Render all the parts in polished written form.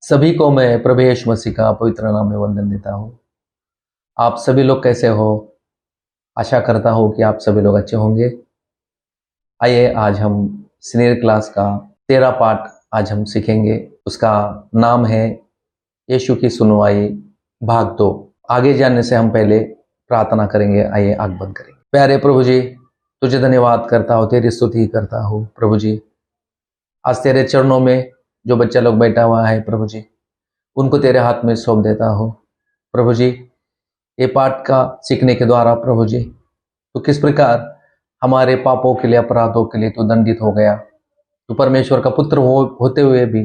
सभी को मैं प्रभु यीशु मसीह का पवित्र नाम में वंदन देता हूँ। आप सभी लोग कैसे हो? आशा करता हूँ कि आप सभी लोग अच्छे होंगे। आइए आज हम सीनियर क्लास का 13 पाठ आज हम सीखेंगे। उसका नाम है यीशु की सुनवाई भाग 2। आगे जानने से हम पहले प्रार्थना करेंगे। आइए आग बंद करेंगे। प्यारे प्रभु जी, तुझे धन्यवाद करता हूँ, तेरी स्तुति करता हूँ प्रभु जी। आज तेरे चरणों में जो बच्चा लोग बैठा हुआ है प्रभु जी, उनको तेरे हाथ में सौंप देता हूँ प्रभु जी। ये पाठ का सीखने के द्वारा प्रभु जी, तो किस प्रकार हमारे पापों के लिए, अपराधों के लिए तू दंडित हो गया। तू परमेश्वर का पुत्र होते हुए भी,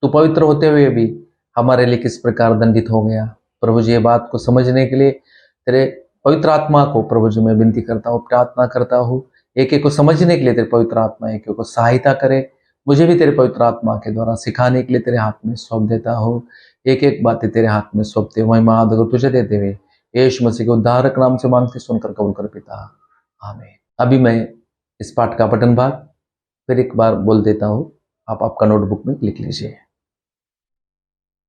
तू पवित्र होते हुए भी हमारे लिए किस प्रकार दंडित हो गया प्रभु जी। ये बात को समझने के लिए तेरे पवित्र आत्मा को प्रभु जी मैं विनती करता हूँ, प्रार्थना करता हूँ। एक एक को समझने के लिए तेरे पवित्र आत्मा एक एक को सहायता करे। मुझे भी तेरे पवित्र आत्मा के द्वारा सिखाने के लिए तेरे हाथ में सौंप देता हूँ। एक एक बातें तेरे हाथ में सौंपते हुए महिमा तुझे देते हुए यीशु मसीह के उद्धारक नाम से मांगते सुनकर कबूल कर पिता, आमीन। अभी मैं इस पाठ का पठन भाग फिर एक बार बोल देता हूँ, आप आपका नोटबुक में लिख लीजिए।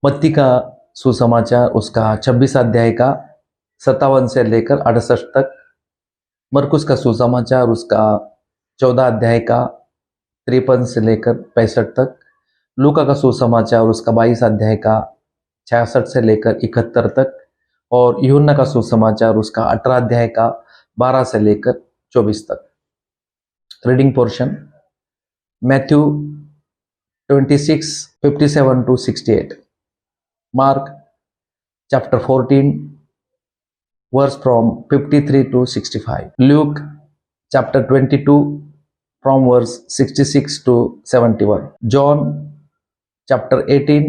मत्ती का सुसमाचार उसका 26 अध्याय का 57 से लेकर 68 तक, मरकुस का सुसमाचार उसका 14 अध्याय का 53 से लेकर 65 तक, लूका का सुसमाचार उसका 22 अध्याय का 66 से लेकर 71 तक, और यूहन्ना का सुसमाचार उसका 18 अध्याय का 12 से लेकर 24 तक। Reading portion Matthew 26:57 to 68, Mark chapter 14 verse from 53 to 65, Luke chapter 22 from verse 66 to 71, John chapter 18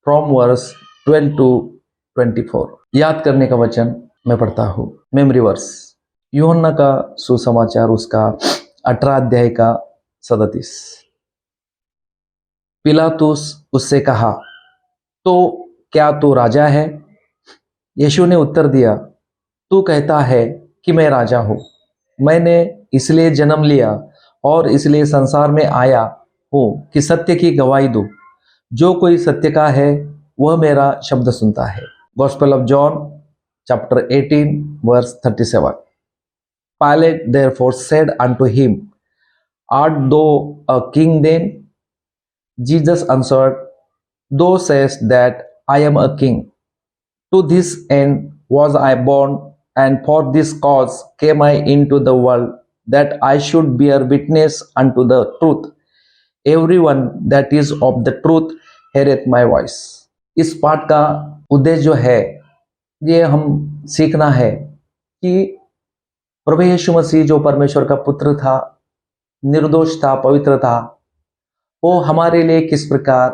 from verse 12 to 24। याद करने का वचन मैं पढ़ता हूँ। मेमोरी वर्स यूहन्ना का सुसमाचार उसका 18 अध्याय का 37। पिलातुस उससे कहा, तो क्या तू राजा है? यीशु ने उत्तर दिया, तू कहता है कि मैं राजा हूँ। मैंने इसलिए जन्म लिया और इसलिए संसार में आया हूँ कि सत्य की गवाही दूं। जो कोई सत्य का है वह मेरा शब्द सुनता है। Gospel of John chapter 18 verse 37। Pilate therefore said unto him, Art thou a king then? Jesus answered, Thou sayest that I am a king. To this end was I born, and for this cause came I into the world, that I should bear witness unto the truth. Everyone that is of the truth heareth my voice. इस पाठ का उद्देश्य जो है, ये हम सीखना है कि प्रभु यीशु मसीह जो परमेश्वर का पुत्र था, निर्दोष था, पवित्र था, वो हमारे लिए किस प्रकार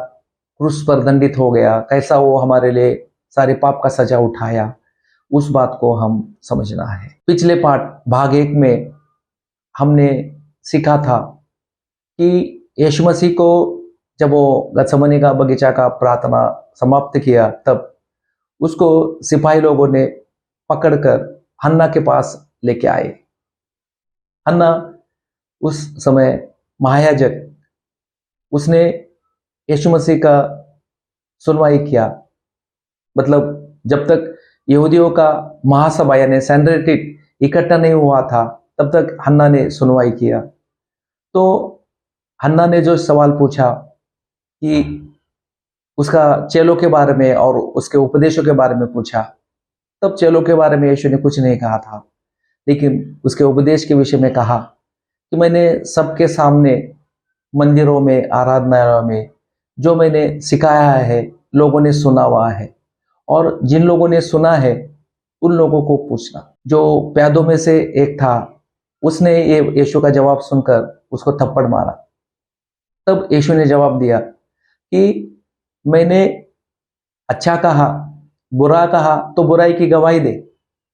क्रूस पर दंडित हो गया, कैसा वो हमारे लिए सारे पाप का सजा उठाया, उस बात को हम समझना है। पिछले पाठ भाग 1 में हमने सीखा था कि यीशु मसीह को जब वो गत्समनी का बगीचा का प्रार्थना समाप्त किया, तब उसको सिपाही लोगों ने पकड़कर हन्ना के पास लेके आए। हन्ना उस समय महायाजक, उसने यीशु मसीह का सुनवाई किया। मतलब जब तक यहूदियों का महासभा यानी सैनहेड्रिन इकट्ठा नहीं हुआ था, तब तक हन्ना ने सुनवाई किया। तो हन्ना ने जो सवाल पूछा कि उसका चेलों के बारे में और उसके उपदेशों के बारे में पूछा, तब चेलों के बारे में यीशु ने कुछ नहीं कहा था, लेकिन उसके उपदेश के विषय में कहा कि मैंने सबके सामने मंदिरों में, आराधनालयों में जो मैंने सिखाया है, लोगों ने सुना हुआ है, और जिन लोगों ने सुना है उन लोगों को पूछना। जो प्यादों में से एक था, उसने ये यीशु का जवाब सुनकर उसको थप्पड़ मारा। तब यीशु ने जवाब दिया कि मैंने अच्छा कहा, बुरा कहा तो बुराई की गवाही दे,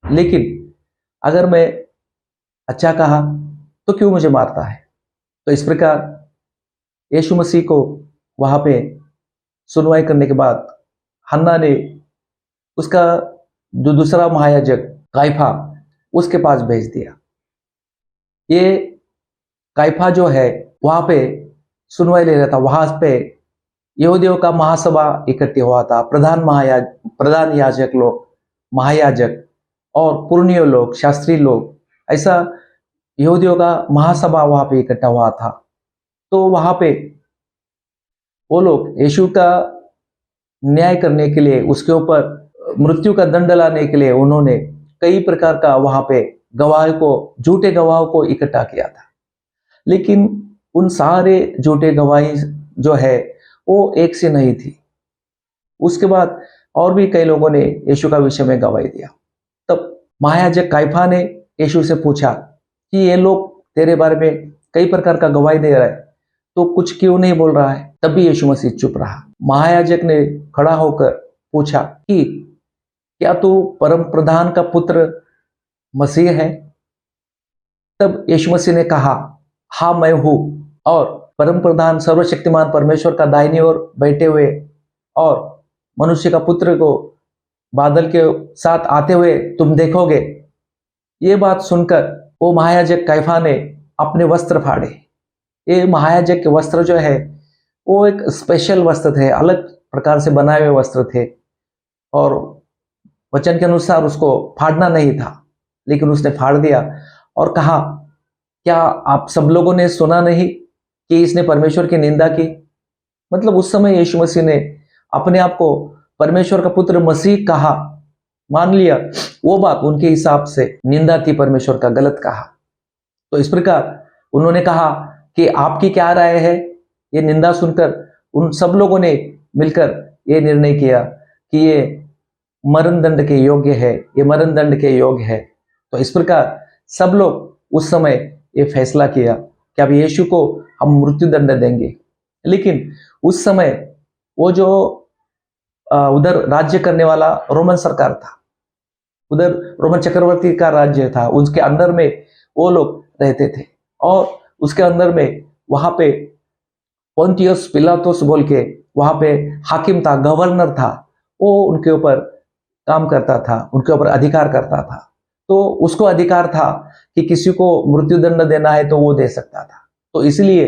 लेकिन अगर मैं अच्छा कहा तो क्यों मुझे मारता है? तो इस प्रकार यीशु मसीह को वहां पे सुनवाई करने के बाद हन्ना ने उसका जो दूसरा महायाजक काइफा, उसके पास भेज दिया। ये काइफा जो है वहां पे सुनवाई ले रहा था। वहां पे यहूदियों का महासभा इकट्ठे हुआ था। प्रधान याजक लोग, महायाजक और पुरनियों लोग, शास्त्री लोग, ऐसा यहूदियों का महासभा वहां पे इकट्ठा हुआ था। तो वहां पे वो लोग यीशु का न्याय करने के लिए, उसके ऊपर मृत्यु का दंड लाने के लिए उन्होंने कई प्रकार का वहां पे झूठे गवाहों को इकट्ठा किया था। लेकिन उन सारे झूठे गवाही जो है वो एक से नहीं थी। उसके बाद और भी कई लोगों ने यीशु का विषय में गवाही दिया। तब महायाजक काइफा ने यीशु से पूछा कि ये लोग तेरे बारे में कई प्रकार का गवाही दे रहा है, तो कुछ क्यों नहीं बोल रहा है? तब भी यीशु मसीह चुप रहा। महायाजक ने खड़ा होकर पूछा कि क्या तू परम प्रधान का पुत्र मसीह है? तब यीशु मसीह ने कहा, हाँ मैं हूं। और परम प्रधान सर्वशक्तिमान परमेश्वर का दाहिनी ओर बैठे हुए और मनुष्य का पुत्र को बादल के साथ आते हुए तुम देखोगे। ये बात सुनकर वो महायाजक कैफा ने अपने वस्त्र फाड़े। ये महायाजक के वस्त्र जो है वो एक स्पेशल वस्त्र थे, अलग प्रकार से बनाए हुए वस्त्र थे, और वचन के अनुसार उसको फाड़ना नहीं था, लेकिन उसने फाड़ दिया और कहा, क्या आप सब लोगों ने सुना नहीं कि इसने परमेश्वर की निंदा की? मतलब उस समय यीशु मसीह ने अपने आप को परमेश्वर का पुत्र मसीह कहा, मान लिया। वो बात उनके हिसाब से निंदा थी, परमेश्वर का गलत कहा। तो इस प्रकार उन्होंने कहा कि आपकी क्या राय है? ये निंदा सुनकर उन सब लोगों ने मिलकर ये निर्णय किया कि ये मरण दंड के योग्य है, ये मरण दंड के योग्य है। तो इस प्रकार सब लोग उस समय ये फैसला किया कि अब यीशु को हम मृत्यु दंड देंगे। लेकिन उस समय वो जो उधर राज्य करने वाला रोमन सरकार था, उधर रोमन चक्रवर्ती का राज्य था, उसके अंदर में वो लोग रहते थे। और उसके अंदर में वहां पे पोंटियस पिलातुस बोल के वहां पे हाकिम था, गवर्नर था। वो उनके ऊपर काम करता था, उनके ऊपर अधिकार करता था। तो उसको अधिकार था कि किसी को मृत्यु दंड देना है तो वो दे सकता था। तो इसलिए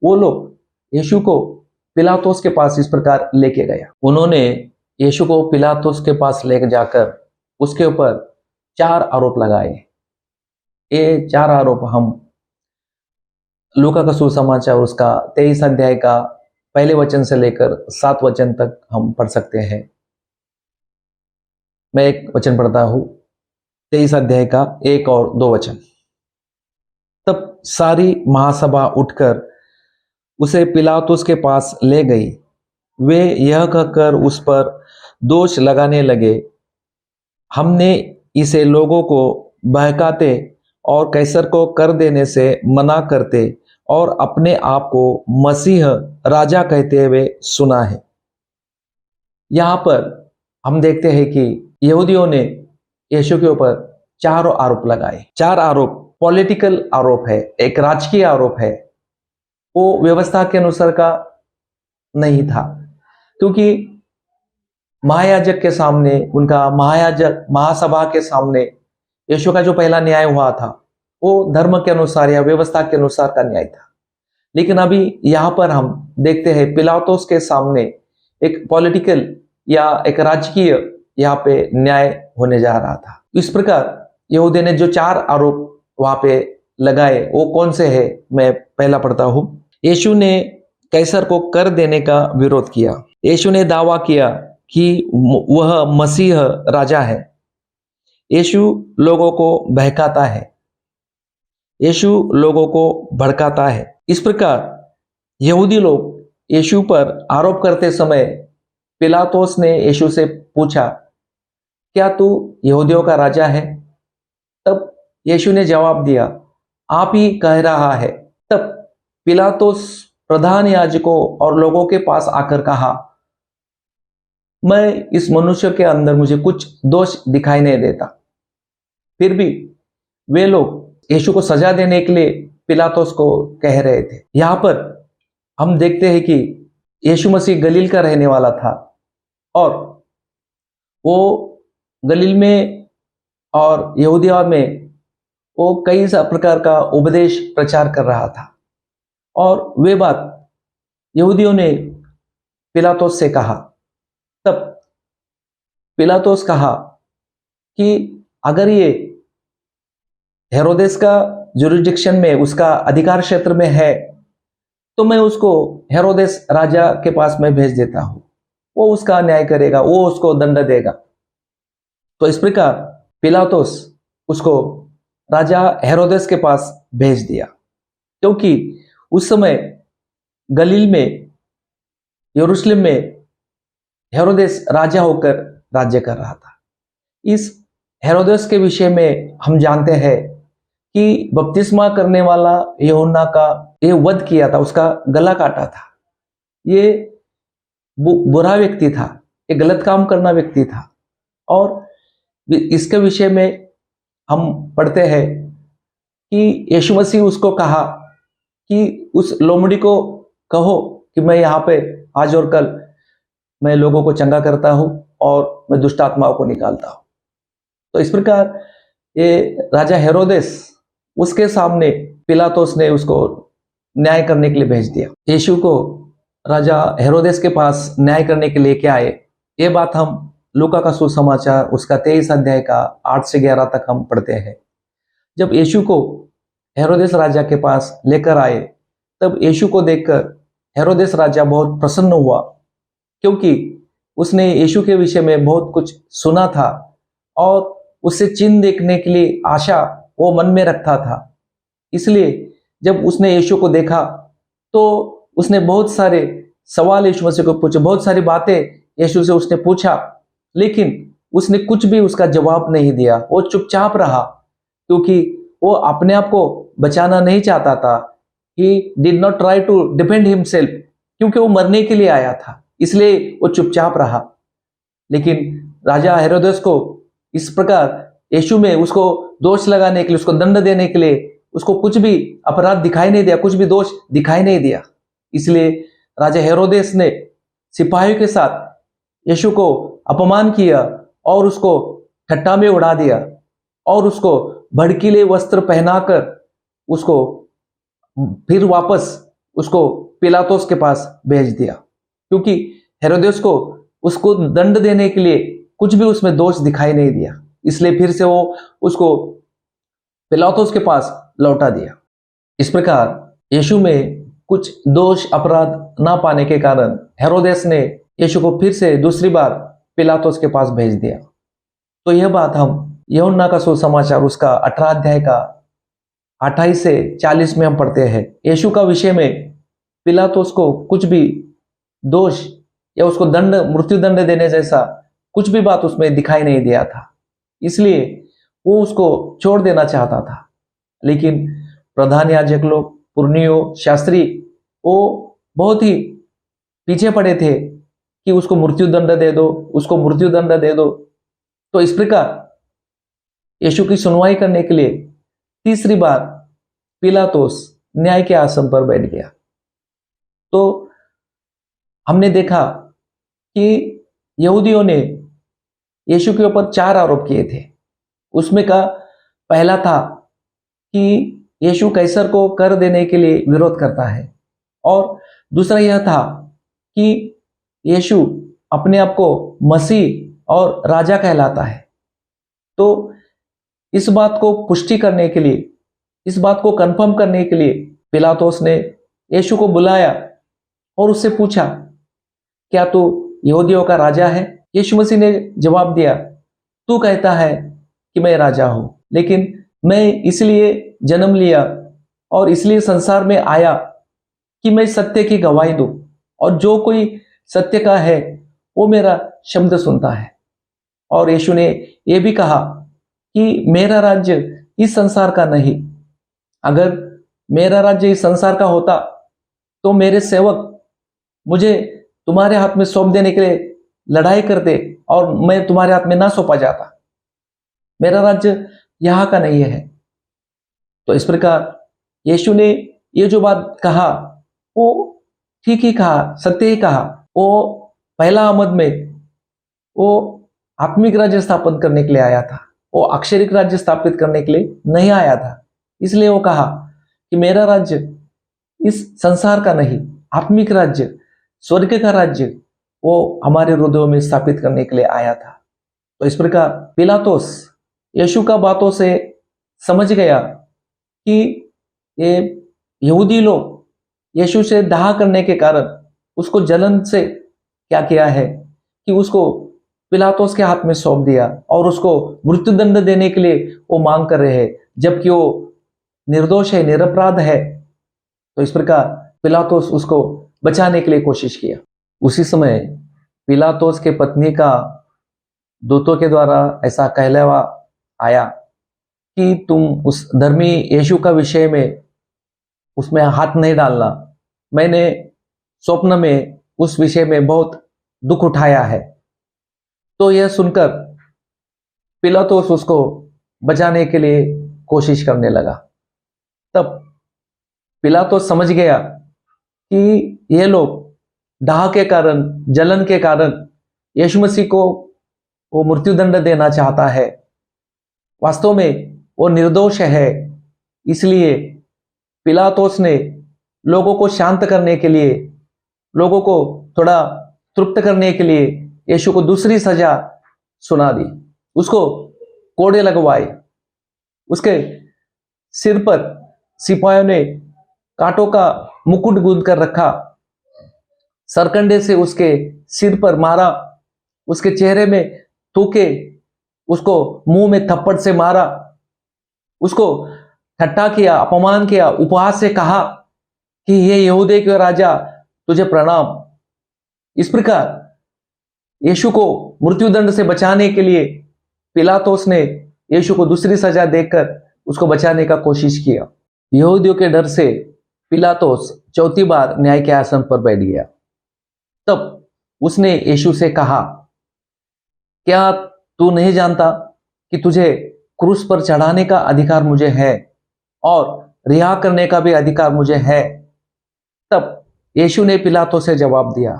वो लोग यीशु को पिलातुस के पास इस प्रकार लेके गया। उन्होंने यीशु को पिलातुस के पास लेके जाकर उसके ऊपर 4 आरोप लगाए। ये 4 आरोप हम लूका का सुसमाचार उसका 23 अध्याय का पहले वचन से लेकर 7 वचन तक हम पढ़ सकते हैं। मैं एक वचन पढ़ता हूं, 23 अध्याय का 1 और 2 वचन। तब सारी महासभा उठकर उसे पिलातुस के पास ले गई। वे यह कहकर उस पर दोष लगाने लगे, हमने इसे लोगों को बहकाते और कैसर को कर देने से मना करते और अपने आप को मसीह राजा कहते हुए सुना है। यहां पर हम देखते हैं कि यहूदियों ने यीशु के ऊपर 4 आरोप लगाए। 4 आरोप पॉलिटिकल आरोप है, एक राजकीय आरोप है। वो व्यवस्था के अनुसार का नहीं था, क्योंकि महायाजक के सामने, उनका महासभा के सामने यीशु का जो पहला न्याय हुआ था वो धर्म के अनुसार या व्यवस्था के अनुसार का न्याय था। लेकिन अभी यहां पर हम देखते हैं पिलातुस के सामने एक पॉलिटिकल या एक राजकीय यहाँ पे न्याय होने जा रहा था। इस प्रकार यहूदी ने जो 4 आरोप वहां पे लगाए वो कौन से है, मैं पहला पढ़ता हूं। यीशु ने कैसर को कर देने का विरोध किया। यीशु ने दावा किया कि वह मसीह राजा है। यीशु लोगों को बहकाता है, यीशु लोगों को भड़काता है। इस प्रकार यहूदी लोग यीशु पर आरोप करते समय पिलातुस ने यीशु से पूछा, क्या तू यहूदियों का राजा है? तब यीशु ने जवाब दिया, आप ही कह रहा है। तब पिलातुस प्रधान याजकों और लोगों के पास आकर कहा, मैं इस मनुष्य के अंदर मुझे कुछ दोष दिखाई नहीं देता। फिर भी वे लोग यीशु को सजा देने के लिए पिलातुस को कह रहे थे। यहां पर हम देखते हैं कि यीशु मसीह गलील का रहने वाला था और वो गलील में और यहूदिया में वो कई प्रकार का उपदेश प्रचार कर रहा था। और वे बात यहूदियों ने पिलातुस से कहा। तब पिलातुस कहा कि अगर ये हेरोदेस का जुरिडिक्शन में, उसका अधिकार क्षेत्र में है, तो मैं उसको हेरोदेस राजा के पास में भेज देता हूं, वो उसका न्याय करेगा, वो उसको दंड देगा। तो इस प्रकार पिलातुस उसको राजा हेरोदेस के पास भेज दिया, क्योंकि उस समय गलील में, यरूशलेम में हेरोदेस राजा होकर राज्य कर रहा था। इस हेरोदेस के विषय में हम जानते हैं कि बपतिस्मा करने वाला यूहन्ना का ये वध किया था, उसका गला काटा था। ये बुरा व्यक्ति था, ये गलत काम करना व्यक्ति था। और इसके विषय में हम पढ़ते हैं कि यीशु मसीह उसको कहा कि उस लोमड़ी को कहो कि मैं यहाँ पे आज और कल मैं लोगों को चंगा करता हूं और मैं दुष्ट आत्माओं को निकालता हूं। तो इस प्रकार ये राजा हेरोदेस, उसके सामने पिलातुस ने उसको न्याय करने के लिए भेज दिया। यीशु को राजा हेरोदेस के पास न्याय करने के लिए क्या आए, ये बात हम लूका का सुसमाचार उसका 23 अध्याय का 8 से 11 तक हम पढ़ते हैं। जब यीशु को हेरोदेस राजा के पास लेकर आए, तब यीशु को देखकर हेरोदेस राजा बहुत प्रसन्न हुआ, क्योंकि उसने यीशु के विषय में बहुत कुछ सुना था और उससे चिन्ह देखने के लिए आशा वो मन में रखता था। इसलिए जब उसने यीशु को देखा तो उसने बहुत सारे सवाल यीशु मसीह को पूछे, बहुत सारी बातें यीशु से उसने पूछा, लेकिन उसने कुछ भी उसका जवाब नहीं दिया। वो चुपचाप रहा, क्योंकि वो अपने आप को बचाना नहीं चाहता था। He did not try to defend himself, क्योंकि वो मरने के लिए आया था, इसलिए वो चुपचाप रहा। लेकिन राजा हेरोदेस को इस प्रकार यीशु में उसको दोष लगाने के लिए, उसको दंड देने के लिए उसको कुछ भी अपराध दिखाई नहीं दिया, कुछ भी दोष दिखाई नहीं दिया। इसलिए राजा हेरोदेस ने सिपाहियों के साथ यीशु को अपमान किया और उसको ठट्ठा में उड़ा दिया और उसको भड़कीले वस्त्र पहनाकर उसको फिर वापस उसको पिलातुस के पास भेज दिया, क्योंकि हेरोदेस को उसको दंड देने के लिए कुछ भी उसमें दोष दिखाई नहीं दिया। इसलिए फिर से वो उसको पिलातुस के पास लौटा दिया। इस प्रकार यीशु में कुछ दोष अपराध ना पाने के कारण हेरोदेस ने यीशु को फिर से दूसरी बार पिलातुस के पास भेज दिया। तो यह बात हम यूहन्ना का सुसमाचार उसका 18 अध्याय का 28 से 40 में हम पढ़ते हैं। यीशु का विषय में पिलातुस को कुछ भी दोष या उसको दंड, मृत्यु दंड देने जैसा कुछ भी बात उसमें दिखाई नहीं दिया था, इसलिए वो उसको छोड़ देना चाहता था। लेकिन प्रधान याजक लोग, पुरनियों, शास्त्री, वो बहुत ही पीछे पड़े थे कि उसको मृत्यु दंड दे दो, उसको मृत्यु दंड दे दो। तो इस प्रकार यीशु की सुनवाई करने के लिए तीसरी बार पिलातुस न्याय के आसन पर बैठ गया। तो हमने देखा कि यहूदियों ने यीशु के ऊपर 4 आरोप किए थे। उसमें का पहला था कि यीशु कैसर को कर देने के लिए विरोध करता है, और दूसरा यह था कि यीशु अपने आप को मसीह और राजा कहलाता है। तो इस बात को पुष्टि करने के लिए, इस बात को कंफर्म करने के लिए पिलातुस ने यीशु को बुलाया और उससे पूछा, क्या तू यहूदियों का राजा है? यीशु मसीह ने जवाब दिया, तू कहता है कि मैं राजा हूं, लेकिन मैं इसलिए जन्म लिया और इसलिए संसार में आया कि मैं सत्य की गवाही दूं, और जो कोई सत्य का है वो मेरा शब्द सुनता है। और यीशु ने यह भी कहा कि मेरा राज्य इस संसार का नहीं। अगर मेरा राज्य इस संसार का होता तो मेरे सेवक मुझे तुम्हारे हाथ में सौंप देने के लिए लड़ाई करते और मैं तुम्हारे हाथ में ना सौंपा जाता। मेरा राज्य यहां का नहीं है। तो इस प्रकार यीशु ने ये जो बात कहा वो ठीक ही कहा, सत्य ही कहा। वो पहला आमद में वो आत्मिक राज्य स्थापित करने के लिए आया था, वो अक्षरिक राज्य स्थापित करने के लिए नहीं आया था। इसलिए वो कहा कि मेरा राज्य इस संसार का नहीं, आत्मिक राज्य स्वर्ग का राज्य वो हमारे हृदयों में स्थापित करने के लिए आया था। तो इस प्रकार पिलातुस यीशु का बातों से समझ गया कि ये यहूदी लोग यीशु से दाह करने के कारण उसको जलन से क्या किया है कि उसको पिलातुस के हाथ में सौंप दिया और उसको मृत्युदंड देने के लिए वो मांग कर रहे हैं, जबकि वो निर्दोष है, निरपराध है। तो इस प्रकार पिलातुस उसको बचाने के लिए कोशिश किया। उसी समय पिलातुस के पत्नी का दूतों के द्वारा ऐसा कहलावा आया कि तुम उस धर्मी यीशु का विषय में उसमें हाथ नहीं डालना। मैंने स्वप्न में उस विषय में बहुत दुख उठाया है। तो यह सुनकर पिलातुस उसको बचाने के लिए कोशिश करने लगा। तब पिलातुस समझ गया कि ये लोग दाह के कारण, जलन के कारण यीशु मसीह को वो मृत्युदंड देना चाहता है। वास्तव में वो निर्दोष है। इसलिए पिलातुस ने लोगों को शांत करने के लिए, लोगों को थोड़ा तृप्त करने के लिए यीशु को दूसरी सजा सुना दी। उसको कोड़े लगवाए, उसके सिर पर सिपाहियों ने कांटों का मुकुट गूंथ कर रखा, सरकंडे से उसके सिर पर मारा, उसके चेहरे में थूके, उसको मुंह में थप्पड़ से मारा, उसको ठट्टा किया, अपमान किया, उपहास से कहा कि ये यहूदी के राजा तुझे प्रणाम। इस प्रकार यीशु को मृत्युदंड से बचाने के लिए पिलातुस ने यीशु को दूसरी सजा देकर उसको बचाने का कोशिश किया। यहूदियों के डर से पिलातुस चौथी बार न्याय के आसन पर बैठ गया। तब उसने यीशु से कहा, क्या तू नहीं जानता कि तुझे क्रूस पर चढ़ाने का अधिकार मुझे है और रिहा करने का भी अधिकार मुझे है? तब यीशु ने पिलातुस से जवाब दिया,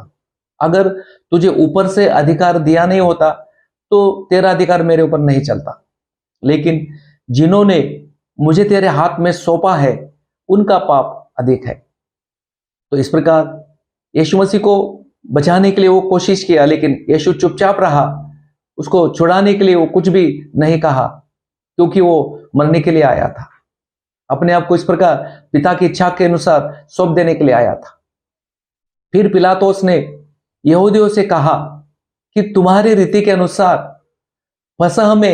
अगर तुझे ऊपर से अधिकार दिया नहीं होता तो तेरा अधिकार मेरे ऊपर नहीं चलता, लेकिन जिन्होंने मुझे तेरे हाथ में सौंपा है उनका पाप अधिक है। तो इस प्रकार यीशु मसीह को बचाने के लिए वो कोशिश किया, लेकिन यीशु चुपचाप रहा। उसको छुड़ाने के लिए वो कुछ भी नहीं कहा, क्योंकि वो मरने के लिए आया था। अपने आप को इस प्रकार पिता की इच्छा के अनुसार सौंप देने के लिए आया था। फिर पिलातुस ने यहूदियों से कहा कि तुम्हारी रीति के अनुसार फसह में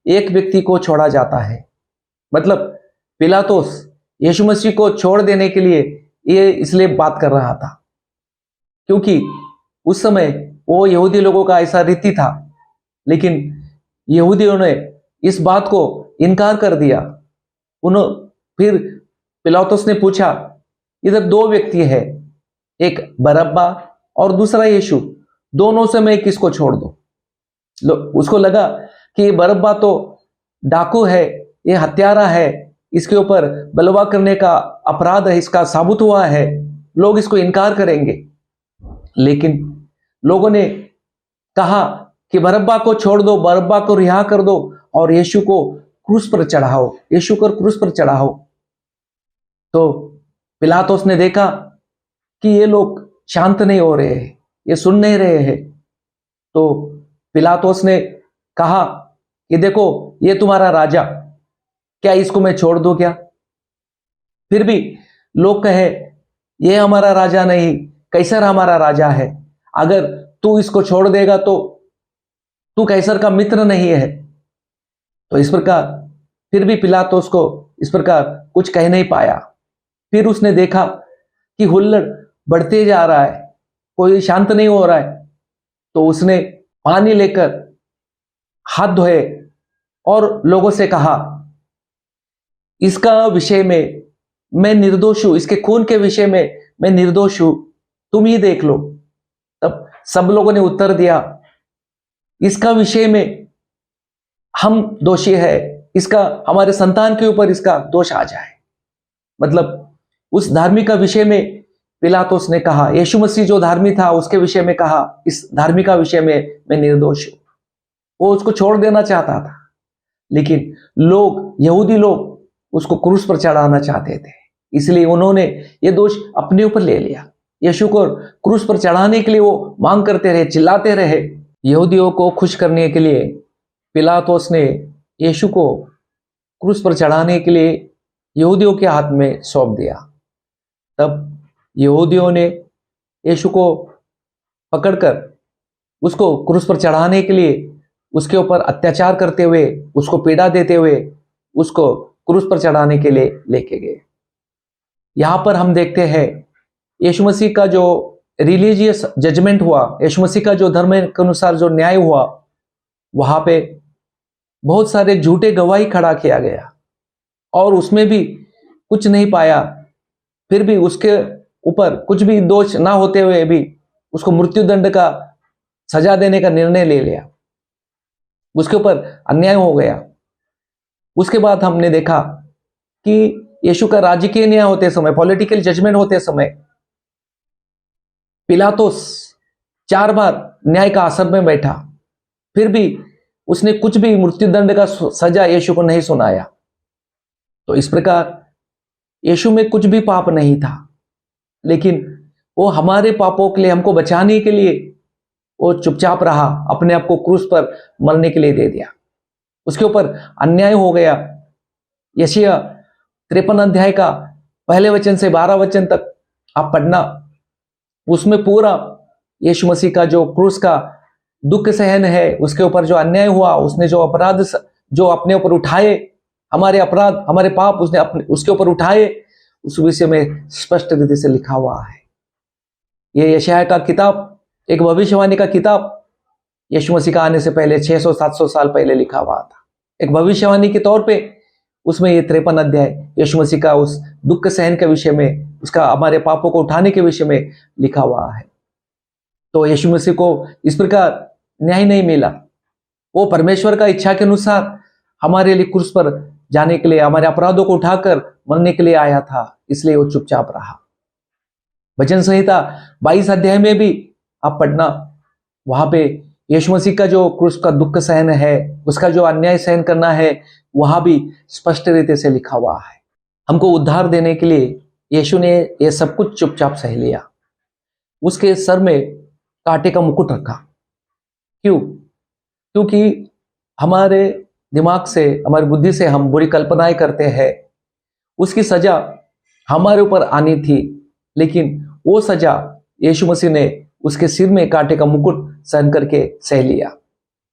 एक व्यक्ति को छोड़ा जाता है। मतलब पिलातुस यीशु मसीह को छोड़ देने के लिए ये इसलिए बात कर रहा था क्योंकि उस समय वो यहूदी लोगों का ऐसा रीति था, लेकिन यहूदियों ने इस बात को इनकार कर दिया। फिर पिलातुस ने पूछा, इधर दो व्यक्ति है, एक बरअब्बा और दूसरा यीशु, दोनों से मैं किसको छोड़ दूं? उसको लगा कि ये बरअब्बा तो डाकू है, ये हत्यारा है, इसके ऊपर बलवा करने का अपराध है, इसका साबुत हुआ है, लोग इसको इनकार करेंगे। लेकिन लोगों ने कहा कि बरअब्बा को छोड़ दो, बरअब्बा को रिहा कर दो और यीशु को क्रूस पर चढ़ाओ, यीशु को क्रूस पर चढ़ाओ। तो पिलातुस ने देखा कि ये लोग शांत नहीं हो रहे हैं, ये सुन नहीं रहे हैं। तो पिलातुस ने कहा कि देखो ये तुम्हारा राजा, क्या इसको मैं छोड़ दूं क्या? फिर भी लोग कहे ये हमारा राजा नहीं, कैसर हमारा राजा है, अगर तू इसको छोड़ देगा तो तू कैसर का मित्र नहीं है। तो इस प्रकार फिर भी पिलातुस को इस प्रकार कुछ कह नहीं पाया। फिर उसने देखा कि हुल्लड़ बढ़ते जा रहा है, कोई शांत नहीं हो रहा है, तो उसने पानी लेकर हाथ धोए और लोगों से कहा, इसका विषय में मैं निर्दोष हूं, इसके खून के विषय में मैं निर्दोष हूं, तुम ही देख लो। तब सब लोगों ने उत्तर दिया, इसका विषय में हम दोषी है, इसका हमारे संतान के ऊपर इसका दोष आ जाए। मतलब उस धार्मिक का विषय में पिलातुस ने कहा, यीशु मसीह जो धार्मिक था उसके विषय में कहा, इस धार्मिक का विषय में मैं निर्दोष हूं। वो उसको छोड़ देना चाहता था, लेकिन लोग, यहूदी लोग उसको क्रूस पर चढ़ाना चाहते थे, इसलिए उन्होंने ये दोष अपने ऊपर ले लिया। यीशु को क्रूस पर चढ़ाने के लिए वो मांग करते रहे, चिल्लाते रहे। यहूदियों को खुश करने के लिए पिलातुस ने यीशु को क्रूस पर चढ़ाने के लिए यहूदियों के हाथ में सौंप दिया। तब यहूदियों ने यीशु को पकड़कर उसको क्रूस पर चढ़ाने के लिए उसके ऊपर अत्याचार करते हुए, उसको पीड़ा देते हुए उसको क्रूस पर चढ़ाने के लिए लेके गए। यहां पर हम देखते हैं यीशु मसीह का जो रिलीजियस जजमेंट हुआ, यीशु मसीह का जो धर्म के अनुसार जो न्याय हुआ, वहां पे बहुत सारे झूठे गवाही खड़ा किया गया और उसमें भी कुछ नहीं पाया। फिर भी उसके ऊपर कुछ भी दोष ना होते हुए भी उसको मृत्युदंड का सजा देने का निर्णय ले लिया। उसके ऊपर अन्याय हो गया। उसके बाद हमने देखा कि यीशु का राजकीय न्याय होते समय, पॉलिटिकल जजमेंट होते समय, पिलातुस 4 बार न्याय का आसन में बैठा, फिर भी उसने कुछ भी मृत्युदंड का सजा यीशु को नहीं सुनाया। तो इस प्रकार यीशु में कुछ भी पाप नहीं था, लेकिन वो हमारे पापों के लिए, हमको बचाने के लिए वो चुपचाप रहा, अपने आप को क्रूस पर मरने के लिए दे दिया। उसके ऊपर अन्याय हो गया। यशायाह 53 अध्याय का पहले वचन से 12 वचन तक आप पढ़ना, उसमें पूरा यीशु मसीह का जो क्रूस का दुख सहन है, उसके ऊपर जो अन्याय हुआ, उसने जो अपराध जो अपने ऊपर उठाए, हमारे अपराध, हमारे पाप उसने अपने उसके ऊपर उठाए, उस विषय में स्पष्ट रीति से लिखा हुआ है। यह यशायाह का किताब एक भविष्यवाणी का किताब यीशु मसीह का आने से पहले 600-700 साल पहले लिखा हुआ था। एक भविष्यवाणी के तौर पे उसमें ये 53 अध्याय यीशु मसीह का उस दुख सहन के विषय में, उसका हमारे पापों को उठाने के विषय में लिखा हुआ है। तो यीशु मसीह को इस प्रकार न्याय नहीं मिला। वो परमेश्वर का इच्छा के अनुसार हमारे लिए क्रूस पर जाने के लिए, हमारे अपराधों को उठाकर मरने के लिए आया था, इसलिए वो चुपचाप रहा। वचन संहिता 22 अध्याय में भी आप पढ़ना, वहां पे यीशु मसीह का जो क्रूस का दुख सहन है, उसका जो अन्याय सहन करना है, वहां भी स्पष्ट रीति से लिखा हुआ है। हमको उद्धार देने के लिए यीशु ने यह सब कुछ चुपचाप सह लिया। उसके सर में कांटे का मुकुट रखा। क्यों? क्योंकि हमारे दिमाग से, हमारी बुद्धि से हम बुरी कल्पनाएं करते हैं। उसकी सजा हमारे ऊपर आनी थी, लेकिन वो सजा यीशु मसीह ने उसके सिर में कांटे का मुकुट सहन करके सह लिया।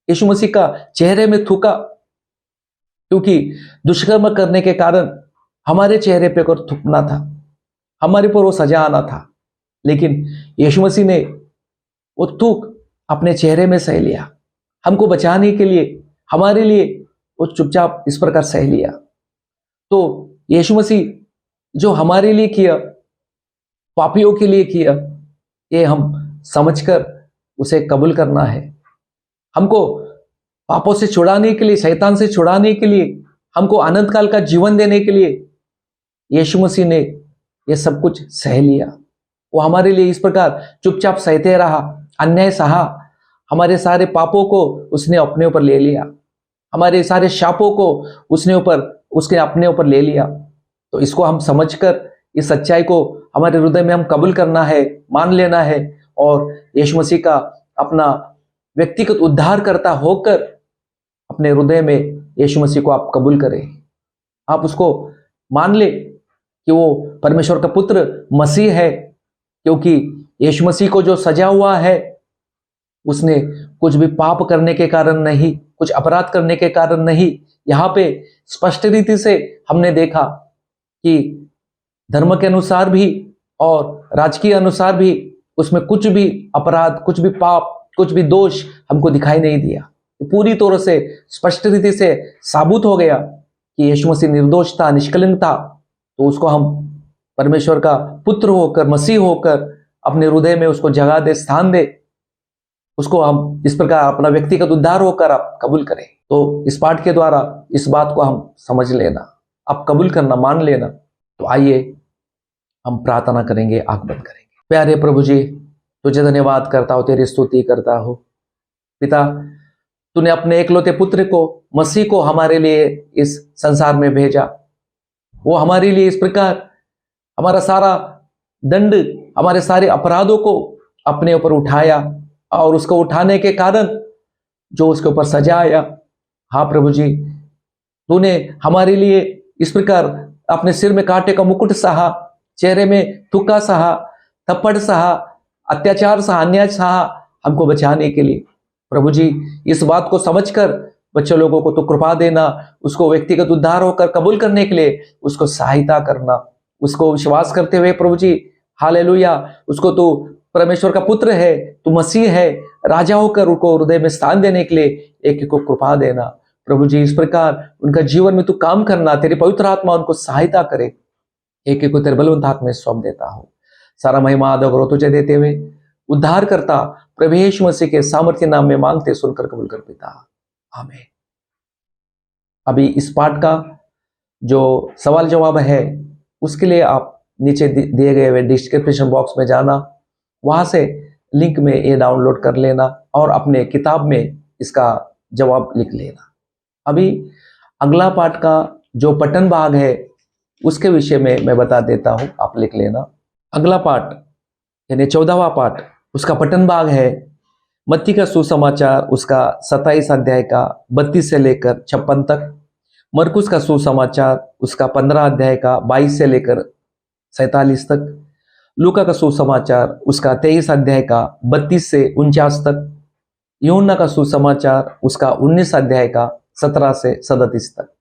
यीशु मसीह का चेहरे में थूका, क्योंकि दुष्कर्म करने के कारण हमारे चेहरे पे कर थूकना था, हमारे पर वो सजा आना था, लेकिन यीशु मसीह ने वो थूक अपने चेहरे में सह लिया। हमको बचाने के लिए, हमारे लिए वो चुपचाप इस प्रकार सह लिया। तो यीशु मसीह जो हमारे लिए किया, पापियों के लिए किया, ये हम समझकर उसे कबूल करना है। हमको पापों से छुड़ाने के लिए, शैतान से छुड़ाने के लिए, हमको अनंत काल का जीवन देने के लिए यीशु मसीह ने यह सब कुछ सह लिया। वो हमारे लिए इस प्रकार चुपचाप सहते रहा, अन्याय सहा, हमारे सारे पापों को उसने अपने ऊपर ले लिया, हमारे सारे शापों को उसने अपने ऊपर ले लिया। तो इसको हम समझकर, इस सच्चाई को हमारे हृदय में हम कबूल करना है, मान लेना है, और यीशु मसीह का अपना व्यक्तिगत उद्धारकर्ता होकर अपने हृदय में यीशु मसीह को आप कबूल करें। आप उसको मान ले कि वो परमेश्वर का पुत्र मसीह है, क्योंकि यीशु मसीह को जो सजा हुआ है, उसने कुछ भी पाप करने के कारण नहीं, कुछ अपराध करने के कारण नहीं। यहाँ पे स्पष्ट रीति से हमने देखा कि धर्म के अनुसार भी और राजकीय अनुसार भी उसमें कुछ भी अपराध, कुछ भी पाप, कुछ भी दोष हमको दिखाई नहीं दिया। पूरी तरह से स्पष्ट रीति से साबित हो गया कि यीशु मसीह निर्दोष था, निष्कलंक था। तो उसको हम परमेश्वर का पुत्र होकर, मसीह होकर अपने हृदय में उसको जगह दे, स्थान दे, उसको हम इस प्रकार अपना व्यक्तिगत उद्धार होकर आप कबूल करें। तो इस पाठ के द्वारा इस बात को हम समझ लेना, आप कबूल करना, मान लेना। तो आइए हम प्रार्थना करेंगे, आंख बंद करेंगे। प्यारे प्रभु जी, तुझे धन्यवाद करता हूं, तेरी स्तुति करता हूं। पिता, तूने अपने एकलौते पुत्र को, मसीह को हमारे लिए इस संसार में भेजा। वो हमारे लिए इस प्रकार हमारा सारा दंड, हमारे सारे अपराधों को अपने ऊपर उठाया और उसको उठाने के कारण जो उसके ऊपर सजा आया। हाँ प्रभु जी, तूने हमारे लिए इस प्रकार अपने सिर में कांटे का मुकुट सहा, चेहरे में थुक्का सहा, थप्पड़ सहा, अत्याचार सहा, अन्याय सहा हमको बचाने के लिए। प्रभु जी, इस बात को समझकर बच्चे लोगों को तो कृपा देना, उसको व्यक्तिगत उद्धार होकर कबूल करने के लिए उसको सहायता करना, उसको विश्वास करते हुए प्रभु जी हालेलुया, उसको तो परमेश्वर का पुत्र है, तू मसीह है, राजा होकर उनको हृदय में स्थान देने के लिए एक एक को कृपा देना। प्रभु जी, इस प्रकार उनका जीवन में तू काम करना, तेरी पवित्र आत्मा उनको सहायता करे। एक एक को तेरे बलवंत हाथ में सौंप देता हो। सारा महिमा आदर गौरव तुझे देते हुए उद्धार करता प्रभु यीशु मसीह के सामर्थ्य नाम में मांगते, सुनकर कबूल कर पिता, आमीन। अभी इस पाठ का जो सवाल जवाब है उसके लिए आप नीचे दिए गए हुए डिस्क्रिप्शन बॉक्स में जाना, वहां से लिंक में ये डाउनलोड कर लेना और अपने किताब में इसका जवाब लिख लेना। अभी अगला पाठ का जो पठन भाग है उसके विषय में मैं बता देता हूं, आप लिख लेना। अगला पाठ यानी 14वां पाठ, उसका पठन भाग है मत्ती का सुसमाचार, उसका 27 अध्याय का 32 से लेकर 56 तक, मरकुस का सुसमाचार, उसका 15 अध्याय का 22 से लेकर 47 तक, लूका का सुसमाचार, उसका 23 अध्याय का 32 से 49 तक, यूहन्ना का सुसमाचार, उसका 19 अध्याय का 17 से 37 तक।